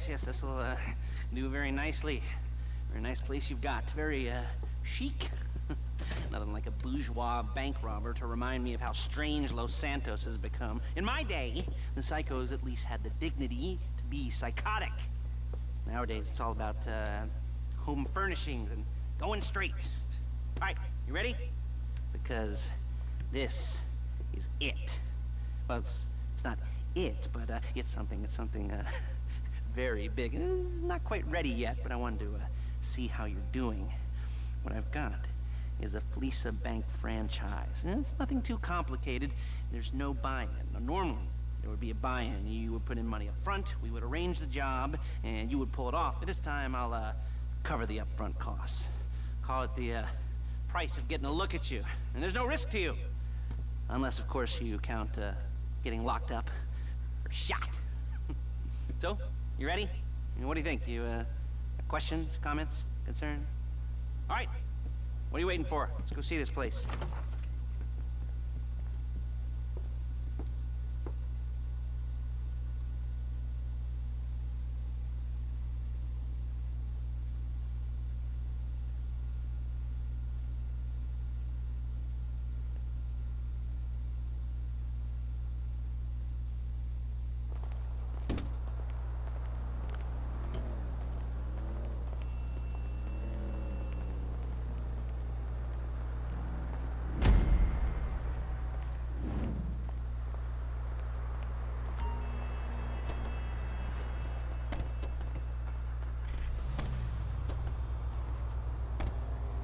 yes, this will do very nicely. Very nice place you've got. Very chic. Nothing like a bourgeois bank robber to remind me of how strange Los Santos has become. In my day, the psychos at least had the dignity to be psychotic. Nowadays, it's all about home furnishings and going straight. All right, you ready? Because this is it. Well, it's not it, but it's something very big. It's not quite ready yet, but I wanted to see how you're doing. What I've got is a Fleeca Bank franchise. And it's nothing too complicated. There's no buy-in. Now, normally, there would be a buy-in. You would put in money up front, we would arrange the job, and you would pull it off. But this time, I'll cover the upfront costs. Call it the price of getting a look at you. And there's no risk to you. Unless, of course, you count getting locked up or shot. So, you ready? I mean, what do you think? You questions, comments, concerns? All right. What are you waiting for? Let's go see this place.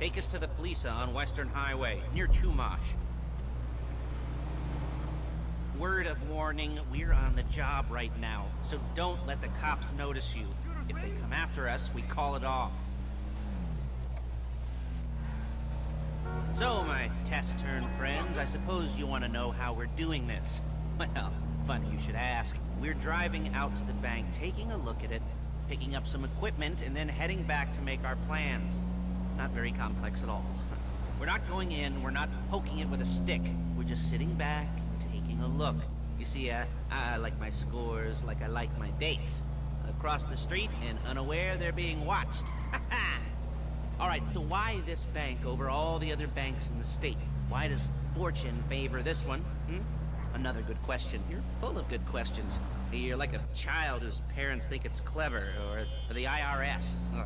Take us to the Fleeca on Western Highway, near Chumash. Word of warning, we're on the job right now, so don't let the cops notice you. If they come after us, we call it off. So, my taciturn friends, I suppose you want to know how we're doing this. Well, funny you should ask. We're driving out to the bank, taking a look at it, picking up some equipment, and then heading back to make our plans. Not very complex at all. We're not going in, we're not poking it with a stick. We're just sitting back, taking a look. You see, I like my scores like I like my dates. Across the street and unaware they're being watched. Alright, so why this bank over all the other banks in the state? Why does fortune favor this one? Another good question. You're full of good questions. You're like a child whose parents think it's clever, or the IRS. Ugh.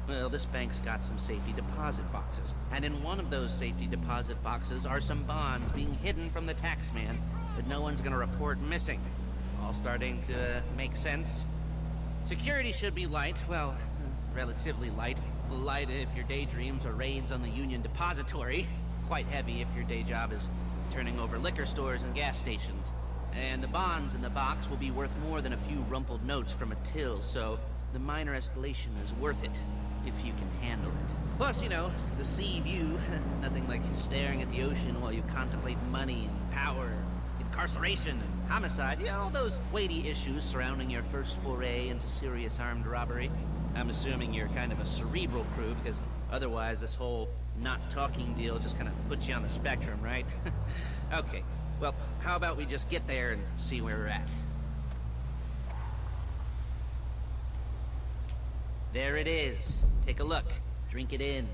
Well, this bank's got some safety deposit boxes. And in one of those safety deposit boxes are some bonds being hidden from the tax man that no one's gonna report missing. All starting to make sense. Security should be light, well, relatively light. Light if your daydreams are raids on the Union Depository. Quite heavy if your day job is turning over liquor stores and gas stations. And the bonds in the box will be worth more than a few rumpled notes from a till, so the minor escalation is worth it, if you can handle it. Plus, you know, the sea view, nothing like staring at the ocean while you contemplate money and power, incarceration and homicide, you know, all those weighty issues surrounding your first foray into serious armed robbery. I'm assuming you're kind of a cerebral crew, because otherwise this whole not talking deal just kind of puts you on the spectrum, right? Okay, well, how about we just get there and see where we're at? There it is. Take a look. Drink it in.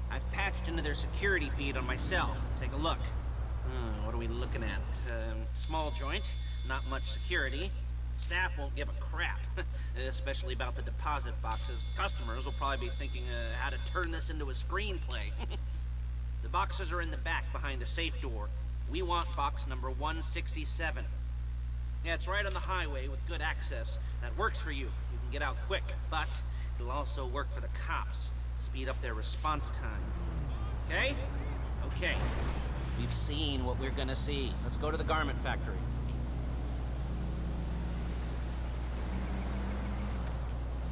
I've patched into their security feed on my cell. Take a look. What are we looking at? Small joint, not much security. Staff won't give a crap, especially about the deposit boxes. Customers will probably be thinking how to turn this into a screenplay. The boxes are in the back behind a safe door. We want box number 167. Yeah, it's right on the highway with good access. That works for you. You can get out quick, but it'll also work for the cops. Speed up their response time. Okay? Okay. We've seen what we're gonna see. Let's go to the garment factory.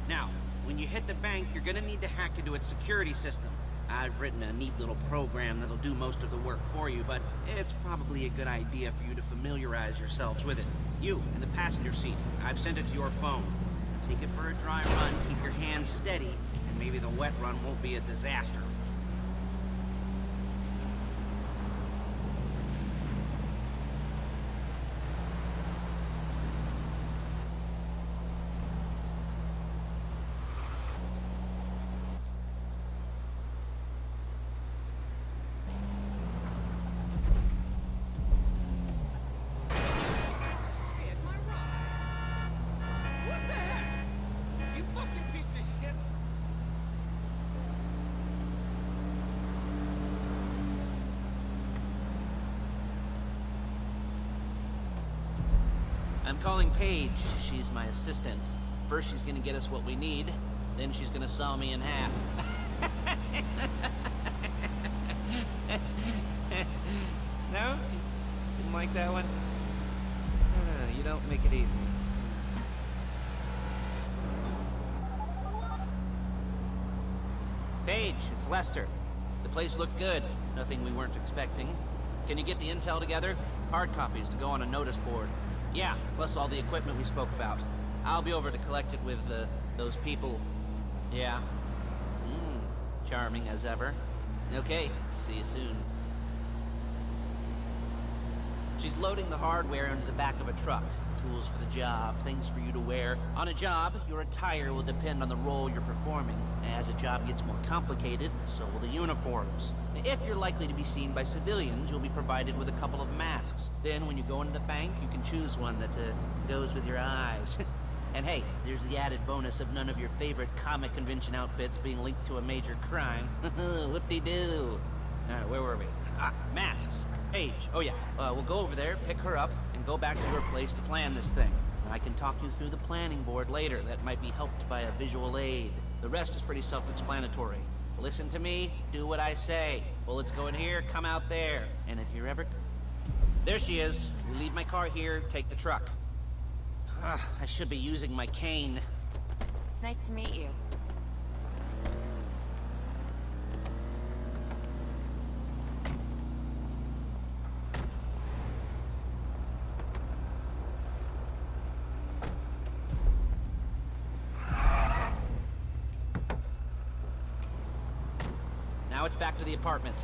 Now, when you hit the bank, you're gonna need to hack into its security system. I've written a neat little program that'll do most of the work for you, but it's probably a good idea for you to familiarize yourselves with it. You, in the passenger seat, I've sent it to your phone. Take it for a dry run, keep your hands steady, and maybe the wet run won't be a disaster. calling Paige. She's my assistant. First she's gonna get us what we need, then she's gonna saw me in half. No? Didn't like that one? You don't make it easy. Paige, it's Lester. The place looked good. Nothing we weren't expecting. Can you get the intel together? Hard copies to go on a notice board. Yeah, plus all the equipment we spoke about. I'll be over to collect it with, those people. Yeah. Charming as ever. Okay, see you soon. She's loading the hardware into the back of a truck. Tools for the job, things for you to wear. On a job, your attire will depend on the role you're performing. As a job gets more complicated, so will the uniforms. If you're likely to be seen by civilians, you'll be provided with a couple of masks. Then when you go into the bank, you can choose one that goes with your eyes. And hey, there's the added bonus of none of your favorite comic convention outfits being linked to a major crime. Whoop-de-doo. Alright, where were we? Masks. Paige. Oh yeah, we'll go over there, pick her up, and go back to her place to plan this thing. I can talk you through the planning board later. That might be helped by a visual aid. The rest is pretty self-explanatory. Listen to me, do what I say. Bullets go in here, come out there. And if you're ever... There she is. We leave my car here, take the truck. I should be using my cane. Nice to meet you. Now it's back to the apartment.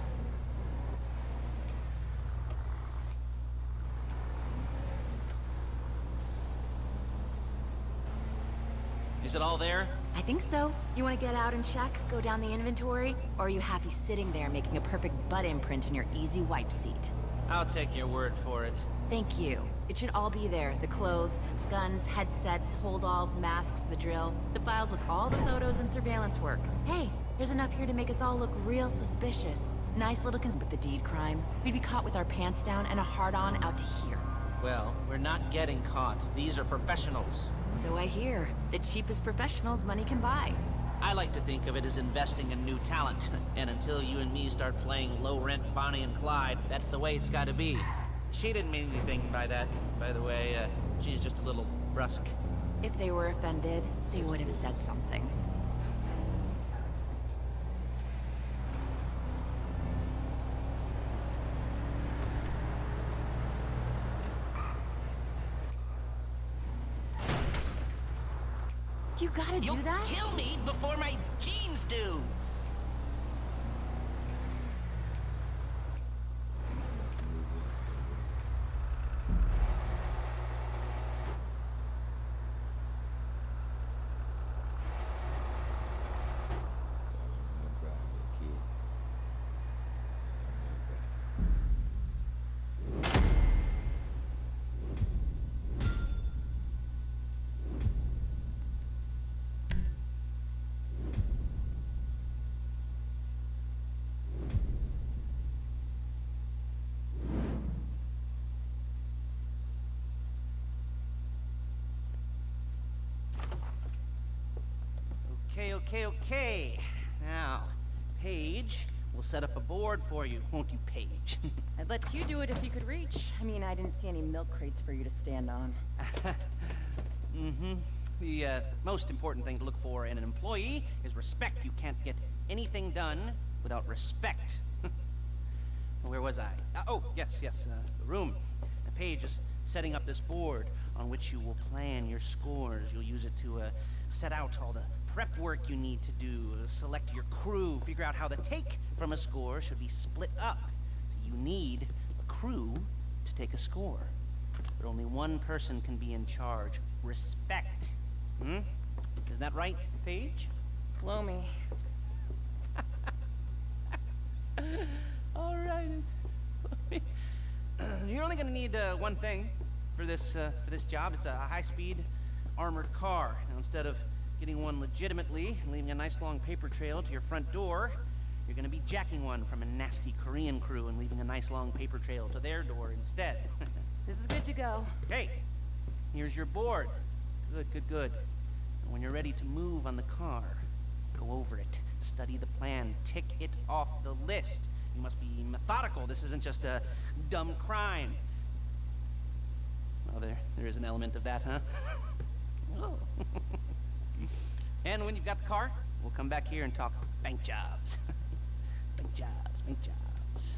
Is it all there? I think so. You want to get out and check, go down the inventory? Or are you happy sitting there making a perfect butt imprint in your easy wipe seat? I'll take your word for it. Thank you. It should all be there. The clothes, guns, headsets, holdalls, masks, the drill. The files with all the photos and surveillance work. Hey, there's enough here to make us all look real suspicious. Nice little with the deed crime. We'd be caught with our pants down and a hard-on out to here. Well, we're not getting caught. These are professionals. So I hear. The cheapest professionals money can buy. I like to think of it as investing in new talent. And until you and me start playing low-rent Bonnie and Clyde, that's the way it's gotta be. She didn't mean anything by that, by the way. She's just a little brusque. If they were offended, they would have said something. You gotta do that? You'll kill me before my jeans do! Okay. Now, Paige, we'll set up a board for you, won't you, Paige? I'd let you do it if you could reach. I mean, I didn't see any milk crates for you to stand on. The most important thing to look for in an employee is respect. You can't get anything done without respect. Where was I? Oh, yes, the room. Paige is setting up this board on which you will plan your scores. You'll use it to set out all the prep work you need to do, select your crew, figure out how the take from a score should be split up. So you need a crew to take a score. But only one person can be in charge. Respect. Isn't that right, Paige? Blow me. All right. You're only gonna need one thing for this job. It's a high-speed armored car. Now, instead of getting one legitimately and leaving a nice long paper trail to your front door, you're gonna be jacking one from a nasty Korean crew and leaving a nice long paper trail to their door instead. This is good to go. Hey, Here's your board. Good, good, good. And when you're ready to move on the car, go over it, study the plan, tick it off the list. You must be methodical. This isn't just a dumb crime. Well, there is an element of that, huh? Oh. And when you've got the car, we'll come back here and talk bank jobs. Bank jobs, bank jobs.